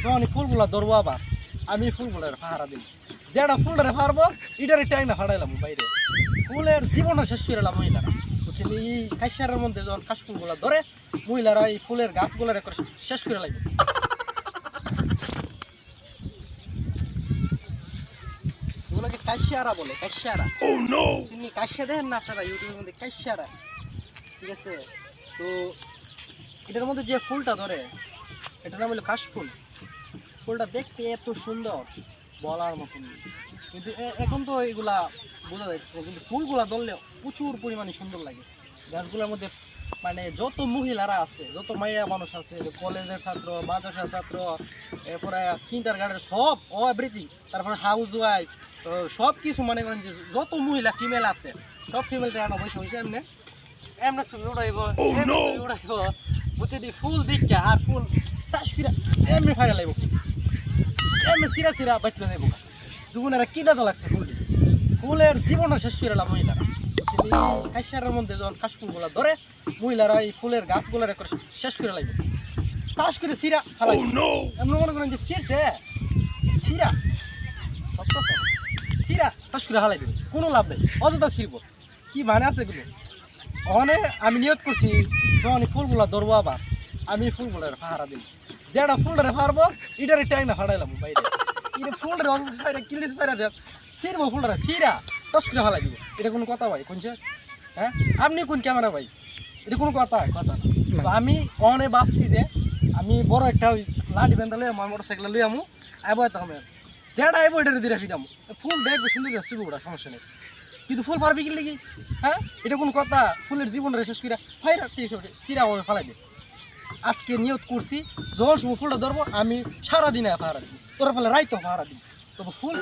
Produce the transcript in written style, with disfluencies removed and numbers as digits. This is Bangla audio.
যখন ফুলগুলা ধরবো আবার আমি ফুলগুলার পাহারা দিব, যেটা ফুলটারে পারবো এটারে টাইনা ফাড়াইলাম বাইরে, ফুলের জীবনটা শেষ করে এলাম মহিলারা বুঝছেন। এই কাশিয়ারের মধ্যে যখন কাশফুলগুলা ধরে মহিলারা এই ফুলের গাছগুলার করে শেষ করে লাগবে। এগুলোকে কাশিয়ারা বলে, কাশিয়ারা। চিনি কাশিয়া দেখেন না আপনারা ইউটিউবের মধ্যে কাশিয়ারা, ঠিক আছে? তো এটার মধ্যে যে ফুলটা ধরে এটার নাম হলো কাশফুল। ফুলটা দেখতে এত সুন্দর বলার মতন, কিন্তু এখন তো এগুলা বোঝা যাচ্ছে না, কিন্তু ফুলগুলা ধরলে প্রচুর পরিমাণে সুন্দর লাগে। গাছগুলোর মধ্যে মানে যত মহিলারা আছে, যত মাইয়া মানুষ আছে, কলেজের ছাত্র, মাদ্রাসার ছাত্র, এরপরে কিন্টার গার্ডেন সব এভরিথিং, তারপরে হাউস ওয়াইফ, সব কিছু মনে করেন যে যত মহিলা ফিমেল আছে সব ফিমেল বসে বসে এমনি এমনি ছবি উড়াইব, এমনি ছবি উড়াইব বুঝছে দি ফুল দীক্ষা আর ফুল তাস ফিরা এমনি ফাইরা লাগব, এমনি সিরা সিরা বাচ্চা নেব জীবনের কিনা তো লাগছে ফুল, ফুলের জীবনটা শেষ করে এলাম মহিলারা বুঝছেন। এই কাশিয়ারের মধ্যে যখন কাশফুলগুলা ধরে মহিলারা এই ফুলের গাছগুলার করে শেষ করে লাগবে, তাস করে সিরা ফালাই এমন মনে করেন যে ছিঁড়ছে সিরা সব কথা সিরা তাস করে হালাই দেবে, কোনো লাভ নেই, অযথা ছিঁড়ব, কি মানে আছে এগুলো। ওখানে আমি নিয়ত করছি যখন ফুলগুলা ধরবো আবার আমি ফুলগুলার পাহারা দিব, যেটা ফুলটারে পারবো এটারে টাইনা ফাড়াইলাম বাইরে, এটা ফুলটারে অযথা ফাইরা কিলিস ফাইরা দেয় ছিঁড়বো, ফুলটারে সিরা টস করে ফালাই দিব। এটা কোনো কথা ভাই কোন? হ্যাঁ আপনি কোন ক্যামেরা ভাই? এটা কোনো কথা? কথা না। তো আমি অনে ভাবছি যে আমি বড় একটা ওই লাঠি বেঁধা লই আমার মোটরসাইকেল লই আমু আইব, তো আমি যেটা আইব এটারে দিয়ে ফিরাম, ফুল দেখবো সুন্দর ছবি ওটা সমস্যা নেই, কিন্তু ফুল পারবি কি লিখি? হ্যাঁ এটা কোনো কথা? ফুলের জীবনটা শেষ করে ফাইরা সিরা হবে ফালাই দে। আজকে নিয়ত করছি যখন সময় ফুলটা ধরবো আমি সারাদিনে পাহারা দিব, তোর ফলে রাইতো পাহারা দিব, তবে ফুল